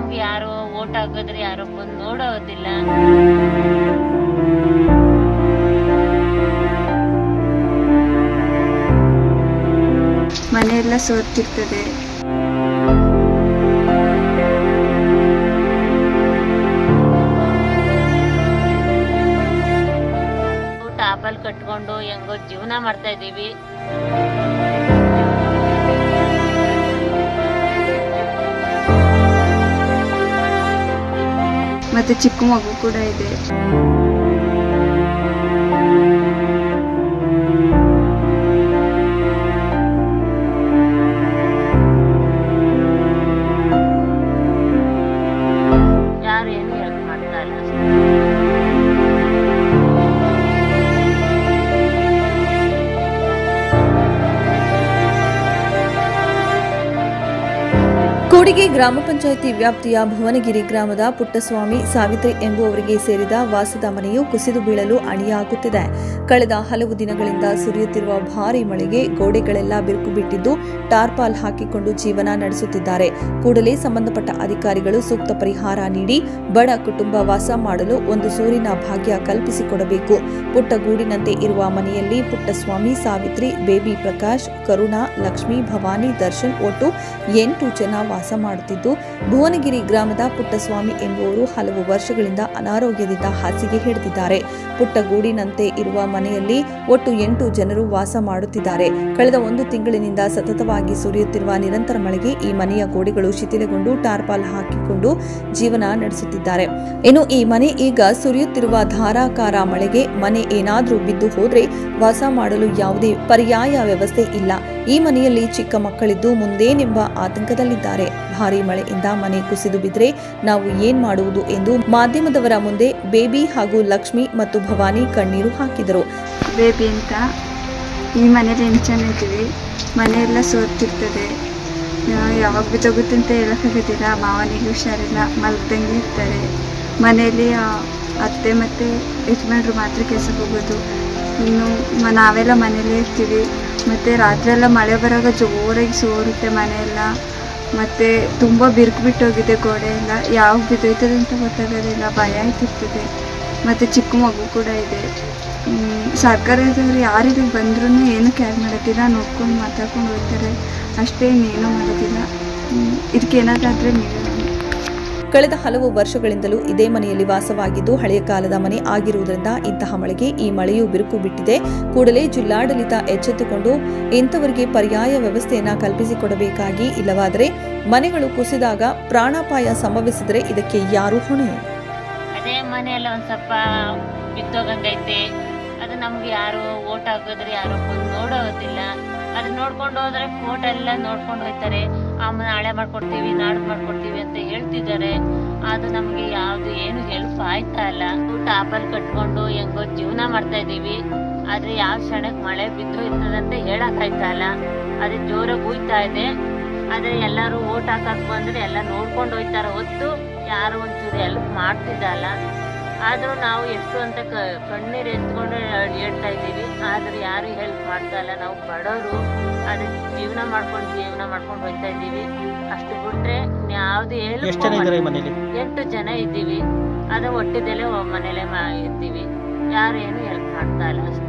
ನಮ್ಗೆ ಯಾರು ಓಟ್ ಹಾಕಿದ್ರೆ ಯಾರು ಬಂದು ನೋಡೋದಿಲ್ಲ. ಮನೆಯೆಲ್ಲ ಸೋರ್ತಿರ್ತದೆ. ಟಾಪಲ್ ಕಟ್ಕೊಂಡು ಹೆಂಗೋ ಜೀವನ ಮಾಡ್ತಾ ಇದೀವಿ. ಮತ್ತೆ ಚಿಕ್ಕ ಮಗು ಕೂಡ ಇದೆ. ಯಾರು ಏನು ಹೆಲ್ಪ್ ಮಾಡ್ತಾ ಇಲ್ಲ. ಕೂಡಿಗೆ ಗ್ರಾಮ ಪಂಚಾಯಿತಿ ವ್ಯಾಪ್ತಿಯ ಭುವನಗಿರಿ ಗ್ರಾಮದ ಪುಟ್ಟಸ್ವಾಮಿ ಸಾವಿತ್ರಿ ಎಂಬುವವರಿಗೆ ಸೇರಿದ ವಾಸದ ಮನೆಯು ಕುಸಿದು ಬೀಳಲು ಅಣಿಯಾಗುತ್ತಿದೆ. ಕಳೆದ ಹಲವು ದಿನಗಳಿಂದ ಸುರಿಯುತ್ತಿರುವ ಭಾರೀ ಮಳೆಗೆ ಗೋಡೆಗಳೆಲ್ಲ ಬಿರುಕು ಬಿಟ್ಟಿದ್ದು ಟಾರ್ಪಾಲ್ ಹಾಕಿಕೊಂಡು ಜೀವನ ನಡೆಸುತ್ತಿದ್ದಾರೆ. ಕೂಡಲೇ ಸಂಬಂಧಪಟ್ಟ ಅಧಿಕಾರಿಗಳು ಸೂಕ್ತ ಪರಿಹಾರ ನೀಡಿ ಬಡ ಕುಟುಂಬ ವಾಸ ಮಾಡಲು ಒಂದು ಸೂರಿನ ಭಾಗ್ಯ ಕಲ್ಪಿಸಿಕೊಡಬೇಕು. ಪುಟ್ಟ ಗೂಡಿನಂತೆ ಇರುವ ಮನೆಯಲ್ಲಿ ಪುಟ್ಟಸ್ವಾಮಿ, ಸಾವಿತ್ರಿ, ಬೇಬಿ ಪ್ರಕಾಶ್, ಕರುಣಾ, ಲಕ್ಷ್ಮಿ, ಭವಾನಿ, ದರ್ಶನ್ ಒಟ್ಟು 8 ಜನ ವಾಸ ಮಾಡುತ್ತಿದ್ದು, ಭುವನಗಿರಿ ಗ್ರಾಮದ ಪುಟ್ಟಸ್ವಾಮಿ ಎಂಬುವರು ಹಲವು ವರ್ಷಗಳಿಂದ ಅನಾರೋಗ್ಯದಿಂದ ಹಾಸಿಗೆ ಹಿಡಿದಿದ್ದಾರೆ. ಪುಟ್ಟ ಗೂಡಿನಂತೆ ಇರುವ ಮನೆಯಲ್ಲಿ ಒಟ್ಟು 8 ಜನರು ವಾಸ ಮಾಡುತ್ತಿದ್ದಾರೆ. ಕಳೆದ 1 ತಿಂಗಳಿನಿಂದ ಸತತವಾಗಿ ಸುರಿಯುತ್ತಿರುವ ನಿರಂತರ ಮಳೆಗೆ ಈ ಮನೆಯ ಗೋಡೆಗಳು ಶಿಥಿಲಗೊಂಡು ಟಾರ್ಪಾಲ್ ಹಾಕಿಕೊಂಡು ಜೀವನ ನಡೆಸುತ್ತಿದ್ದಾರೆ. ಇನ್ನು ಈ ಮನೆ ಈಗ ಸುರಿಯುತ್ತಿರುವ ಧಾರಾಕಾರ ಮಳೆಗೆ ಮನೆ ಏನಾದ್ರೂ ಬಿದ್ದು ಹೋದ್ರೆ ವಾಸ ಮಾಡಲು ಯಾವುದೇ ಪರ್ಯಾಯ ವ್ಯವಸ್ಥೆ ಇಲ್ಲ. ಈ ಮನೆಯಲ್ಲಿ ಚಿಕ್ಕ ಮಕ್ಕಳಿದ್ದು ಮುಂದೇನೆಂಬ ಆತಂಕದಲ್ಲಿದ್ದಾರೆ. ಭಾರೀ ಮಳೆಯಿಂದ ಮನೆ ಕುಸಿದು ಬಿದ್ದರೆ ನಾವು ಏನ್ ಮಾಡುವುದು ಎಂದು ಮಾಧ್ಯಮದವರ ಮುಂದೆ ಬೇಬಿ ಹಾಗೂ ಲಕ್ಷ್ಮಿ ಮತ್ತು ಭವಾನಿ ಕಣ್ಣೀರು ಹಾಕಿದರು. ಬೇಬಿ ಅಂತ ಈ ಮನೇಲಿ 8 ಜನ ಇದ್ದೀವಿ. ಮನೆಯೆಲ್ಲ ಸೋರ್ತಿರ್ತದೆ. ಯಾವಾಗ ಬಿದ್ದೋಗುತ್ತೆ ಅಂತ ಹೇಳೋಕ್ಕಾಗೋದಿಲ್ಲ. ಮಾವನಿಗೆ ಹುಷಾರಿಲ್ಲ, ಮಲಗ್ದಂಗೆ ಇರ್ತಾರೆ. ಮನೆಯಲ್ಲಿ ಅತ್ತೆ ಮತ್ತು ಯಜಮಾನ್ರು ಮಾತ್ರ ಕೆಲಸಕ್ಕೆ ಹೋಗೋದು. ಇನ್ನು ನಾವೆಲ್ಲ ಮನೇಲೇ ಇರ್ತೀವಿ. ಮತ್ತು ರಾತ್ರಿ ಎಲ್ಲ ಮಳೆ ಬರುವಾಗ ಜೋರಾಗಿ ಸೋರುತ್ತೆ ಮನೆಯೆಲ್ಲ. ಮತ್ತು ತುಂಬ ಬಿರುಕು ಬಿಟ್ಟೋಗಿದೆ ಗೋಡೆ ಎಲ್ಲ. ಯಾವಾಗ ಬಿದ್ದೋಯ್ತದೆ ಅಂತ ಗೊತ್ತಾಗೋದಿಲ್ಲ, ಭಯ ಆಯ್ತಿರ್ತದೆ. ಮತ್ತು ಚಿಕ್ಕ ಮಗು ಕೂಡ ಇದೆ. ಸರ್ಕಾರದವರು ಯಾರಿಗೆ ಬಂದ್ರೂ ಏನು ಕೇರ್ ಮಾಡೋದಿಲ್ಲ, ನೋಡ್ಕೊಂಡು ಮಾತಾಡ್ಕೊಂಡು ಹೋಗ್ತಾರೆ ಅಷ್ಟೇ, ಇನ್ನೇನೂ ಮಾಡೋದಿಲ್ಲ. ಇದಕ್ಕೇನಾದರೂ ನೀವೇ. ಕಳೆದ ಹಲವು ವರ್ಷಗಳಿಂದಲೂ ಇದೇ ಮನೆಯಲ್ಲಿ ವಾಸವಾಗಿದ್ದು ಹಳೆಯ ಕಾಲದ ಮನೆ ಆಗಿರುವುದರಿಂದ ಇಂತಹ ಮಳೆಗೆ ಈ ಮಳೆಯು ಬಿರುಕು ಬಿಟ್ಟಿದೆ. ಕೂಡಲೇ ಜಿಲ್ಲಾಡಳಿತ ಎಚ್ಚೆತ್ತುಕೊಂಡು ಇಂಥವರಿಗೆ ಪರ್ಯಾಯ ವ್ಯವಸ್ಥೆಯನ್ನ ಕಲ್ಪಿಸಿಕೊಡಬೇಕಾಗಿ, ಇಲ್ಲವಾದರೆ ಮನೆಗಳು ಕುಸಿದಾಗ ಪ್ರಾಣಾಪಾಯ ಸಂಭವಿಸಿದರೆ ಇದಕ್ಕೆ ಯಾರು ಹೊಣೆ? ಅದೇ ಮನೆಯೆಲ್ಲ ಒಂದ್ ಸ್ವಲ್ಪ ಬಿದ್ದೋಗಂಗೈತೆ. ಅದು ನಮ್ಗೆ ಯಾರು ಓಟ್ ಹಾಕಿದ್ರೆ ಯಾರು ಬಂದು ನೋಡೋದಿಲ್ಲ. ಅದು ನೋಡ್ಕೊಂಡು ಹೋದ್ರೆ ಫೋಟೋ ಎಲ್ಲ ನೋಡ್ಕೊಂಡು ಹೋಗ್ತಾರೆ. ನಾಳೆ ಮಾಡ್ಕೊಡ್ತೀವಿ, ನಾಡ್ದು ಮಾಡ್ಕೊಡ್ತೀವಿ ಅಂತ ಹೇಳ್ತಿದ್ದಾರೆ. ಅದು ನಮ್ಗೆ ಯಾವ್ದು ಏನು ಹೆಲ್ಪ್ ಆಯ್ತಾ ಇಲ್ಲ. ಟಾಪಲ್ ಕಟ್ಕೊಂಡು ಹೆಂಗೋ ಜೀವನ ಮಾಡ್ತಾ ಇದೀವಿ. ಆದ್ರೆ ಯಾವ ಕ್ಷಣಕ್ಕೆ ಮಳೆ ಬಿದ್ದು ಇರ್ತದಂತ ಹೇಳಕ್ ಆಯ್ತಾ ಇಲ್ಲ. ಅದೇ ಜೋರಾಗಿ ಹೋಯ್ತಾ ಇದೆ. ಆದ್ರೆ ಎಲ್ಲಾರು ಓಟ್ ಹಾಕಕ್ ಬಂದ್ರೆ ಎಲ್ಲ ನೋಡ್ಕೊಂಡು ಹೋಯ್ತಾರ ಹೊತ್ತು ಯಾರು ಒಂಚೂರು ಹೆಲ್ಪ್ ಮಾಡ್ತಿದ್ದಲ್ಲ. ಆದ್ರೂ ನಾವು ಎಷ್ಟು ಅಂತ ಕಣ್ಣೀರು ಎತ್ಕೊಂಡು ಹೇಳ್ತಾ ಇದ್ದೀವಿ. ಆದ್ರೆ ಯಾರು ಹೆಲ್ಪ್ ಮಾಡ್ತಾ ಇಲ್ಲ. ನಾವು ಬಡವರು, ಅದೇ ಜೀವನ ಮಾಡ್ಕೊಂಡು ಹೋಗ್ತಾ ಇದ್ದೀವಿ. ಅಷ್ಟು ಬಿಟ್ರೆ ಯಾವ್ದು ಹೆಲ್ಪ್. 8 ಜನ ಇದ್ದೀವಿ. ಅದು ಒಟ್ಟಿದೆಲೆ ಮನೇಲೆ ಇದ್ದೀವಿ. ಯಾರು ಏನು ಹೆಲ್ಪ್ ಮಾಡ್ತಾ ಇಲ್ಲ ಅಷ್ಟೇ.